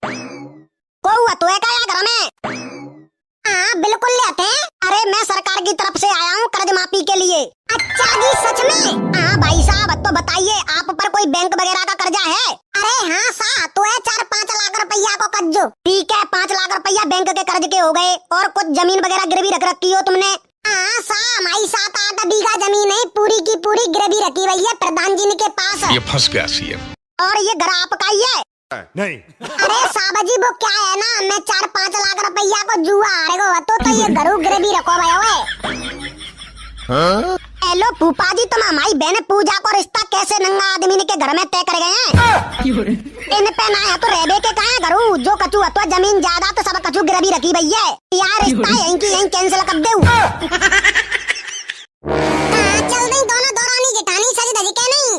को हुआ तो है क्या घर में? हाँ बिल्कुल लेते हैं। अरे मैं सरकार की तरफ से आया हूँ कर्ज माफी के लिए। अच्छा जी सच में? हाँ भाई साहब तो बताइए आप पर कोई बैंक वगैरह का कर्जा है? अरे हाँ सा तो है 4-5 लाख रुपया को कर्जो। ठीक है 5 लाख रुपया बैंक के कर्ज के हो गए और कुछ जमीन वगैरह गिरवी रख रखी हो तुमने? हाँ सा हमारी 7-8 बीघा जमीन है पूरी की पूरी गिरवी रखी हुई है प्रधान जी के पास। ये फंस गया सीएम। और ये घर आपका ही है? नहीं। अरे साहब जी वो क्या है ना मैं 4-5 लाख रुपया को जुआ हारे गो तो ये घरों गिरवी रखो भाई। हेलो फूफा जी तुम हमारी बहन पूजा को रिश्ता कैसे नंगा आदमी के घर में तय कर गए हैं? इन पे ना है तो रहबे के कहा घरू जो कचू तो जमीन ज्यादा तो सब कचू गिरवी रखी भई है यार रिश्ता यहीं की यहीं कैंसिल कर दे। चल गई दोनों दौरानी जेठानी सज धज के नहीं।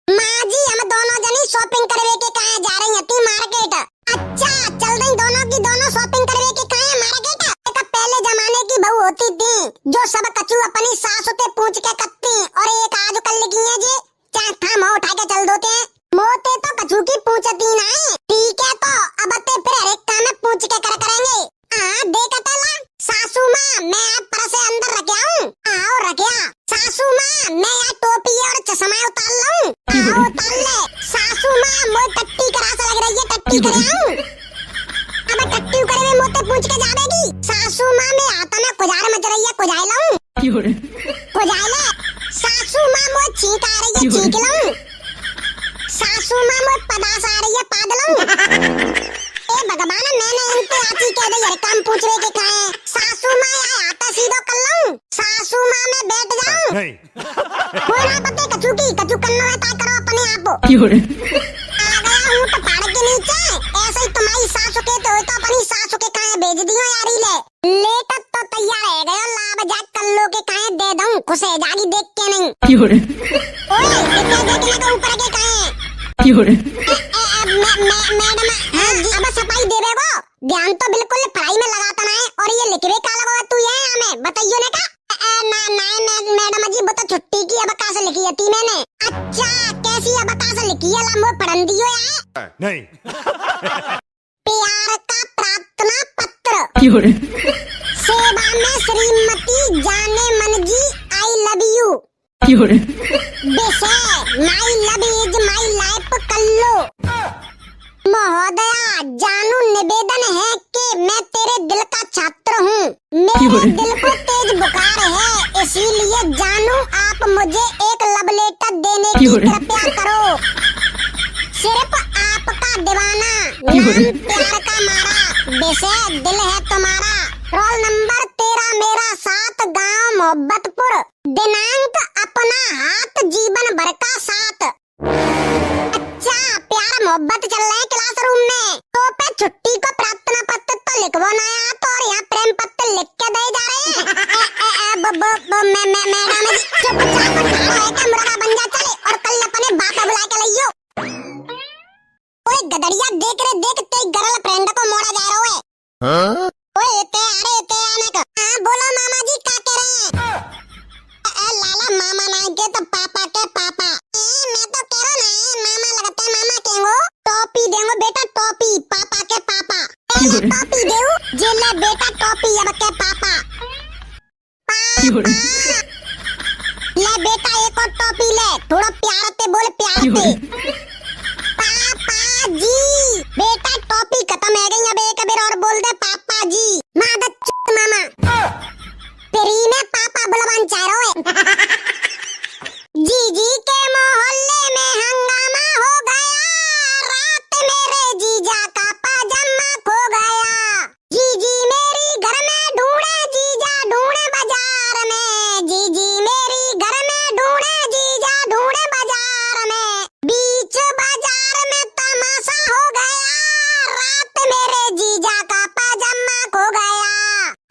माँ जी हम दोनों जनी शॉपिंग करवे के कहा जा रही थी मार्केट। अच्छा चल गई दोनों की दोनों शॉपिंग करवे के कहा मार्केट। एक पहले जमाने की बहू होती थी जो सब कचू अपनी सास से पूछ के कत्ती और एक आज कल की है जी चाहे था मोह उठा के चल दोते मोते तो कचू की पूछती नहीं। ठीक है तो अब ते फिर हर एक काम में पूछ के करेंगे। देखता ला सासू माँ मैं आप पर से अंदर रखे हूँ आओ रखिया। सासू माँ मैं यहाँ टोपी और चश्मा उतार लूँ आओ उतार ले। सासू माँ मोई टट्टी करा सा लग रही है टट्टी कराऊं। अब टट्टी करे में मोते पूछ के जावेगी। सासू माँ मैं आता में कुजार मच रही है कुजाई लूँ कुजाई ले। सासू माँ मोई छींक आ रही है छींक लूँ। सासू माँ मोई पदास आ रही है पाद लूँ। ए भगवान मैंने इनसे आती कह दे यार काम पूछ रहे के कहा है। सासू माँ यहाँ आता सीधो कर लूँ। सासू माँ मैं बैठ जाऊँ कोई ना पते कचू की कचू करना है ता करो अपने आप। आ गया हूँ तो पहाड़ के नीचे ऐसे ही तुम्हारी सासू के तो अपनी सासू के कहा भेज दियो यारी ले लेट तो तैयार है गयो लाभ जा कल्लो के कहा दे दूँ खुश है जागी देख के नहीं। ओए इतना देखने का ऊपर के कहा मैडम अब सफाई देवे वो ध्यान तो बिल्कुल पढ़ाई में लगाता ना है और ये लिखवे का लगा तू ये हमें बताइयो ने का ना मैडम जी बता छुट्टी की अब कहां से लिखी है ती मैंने। अच्छा कैसी अब कहां से लिखी है ला मो पढ़न दियो यार नहीं। प्यार का प्रार्थना पत्र सेवा में श्रीमती जाने मन जी आई लव यू विषय my love is my life Kallo. महोदया जानू निवेदन है कि मैं तेरे दिल का छात्र हूँ मेरे दिल को तेज बुखार है इसीलिए जानू आप मुझे एक लव लेटर देने की कृपया करो। सिर्फ आपका दीवाना नाम प्यार का मारा विषय दिल है तुम्हारा रोल नंबर 13 मेरा 7 गांव मोहब्बतपुर दिनांक अपना हाथ जीवन भर का साथ। अच्छा प्यार मोहब्बत चल रहा है क्लासरूम में तो पे छुट्टी को प्रार्थना पत्र तो लिखवा ना आया तो और यहाँ प्रेम पत्र लिख के दे जा रहे हैं। मैडम चुपचाप है क्या मुर्गा बन जा चले और कल अपने बाप बुला के लियो। ओए गदड़िया देख रहे देखते गर्ल फ्रेंड को मोड़ा जा रहा है। ओए ते आने का बोलो मामा जी क्या कह रहे हैं? लाला मामा ना के तो पापा के पापा मैं तो कह रहा ना मामा लगता है मामा केंगो टॉपी देंगो बेटा टॉपी पापा के पापा टॉपी देऊ जेला बेटा टॉपी अब के पापा ले बेटा एक और टॉपी ले थोड़ा प्यार से बोल प्यार से पापा जी बेटा टॉपी खत्म है गई अब एक बार और बोल दे पापा जी मादत मामा तेरी में पापा बुलवान चाह रहा है। जीजी के मोहल्ले में हंगामा हो गया रात मेरे जीजा का पाजामा खो गया। जीजी मेरी घर में ढूंढे जीजा ढूंढे बाजार में जीजी मेरी घर में ढूंढे जीजा ढूंढे बाजार में बीच बाजार में तमाशा हो गया रात मेरे जीजा का पाजामा खो गया।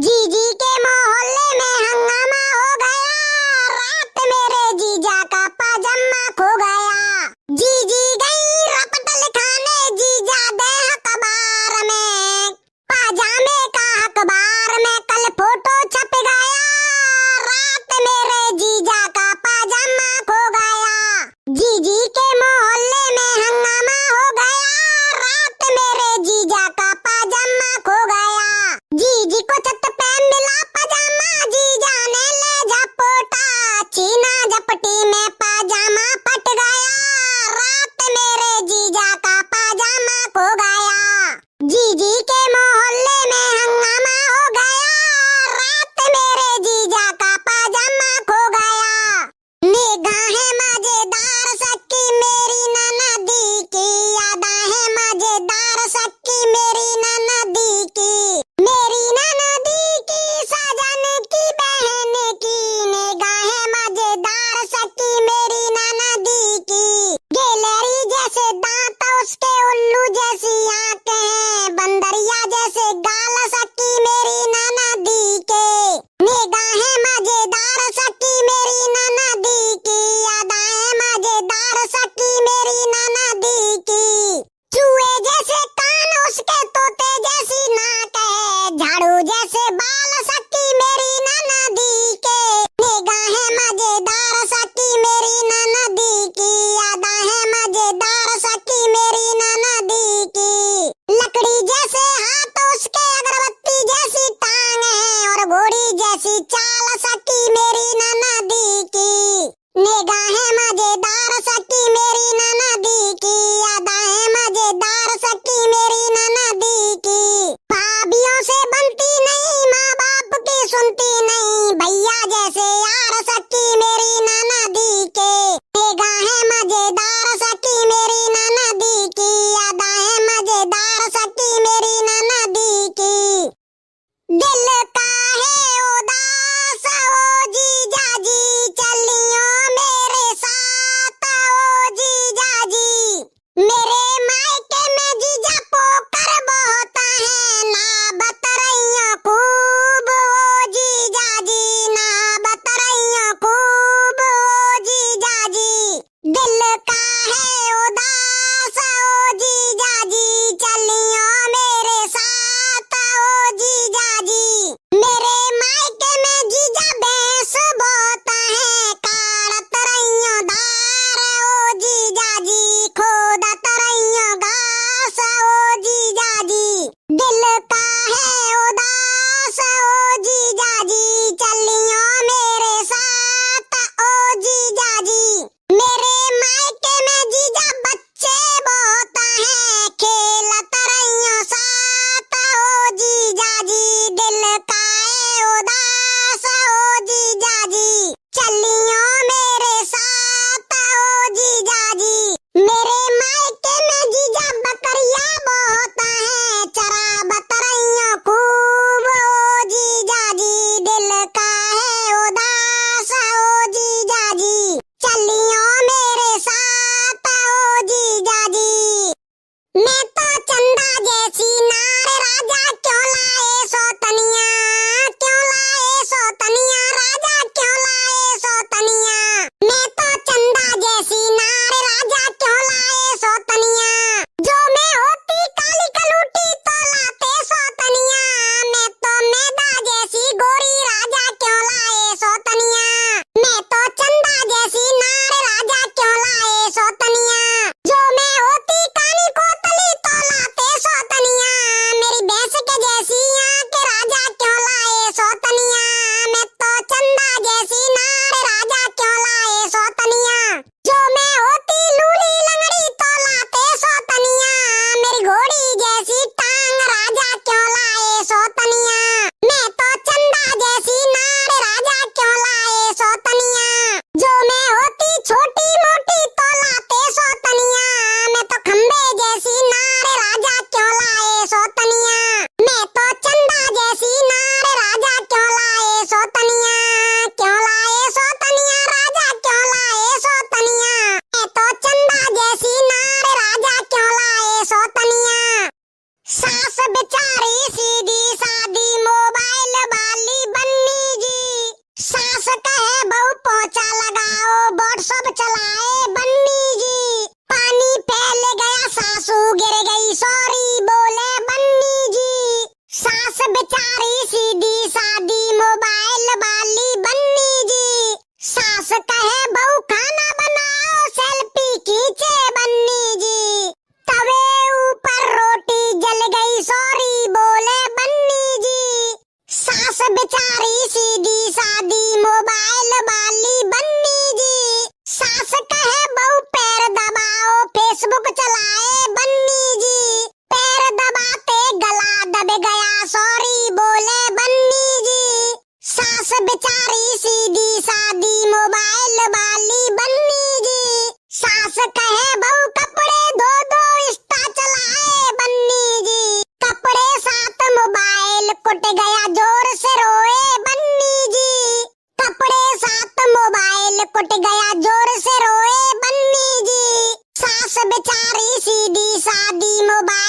जीजी के मोहल्ले में हंगामा हो गया लो बाय।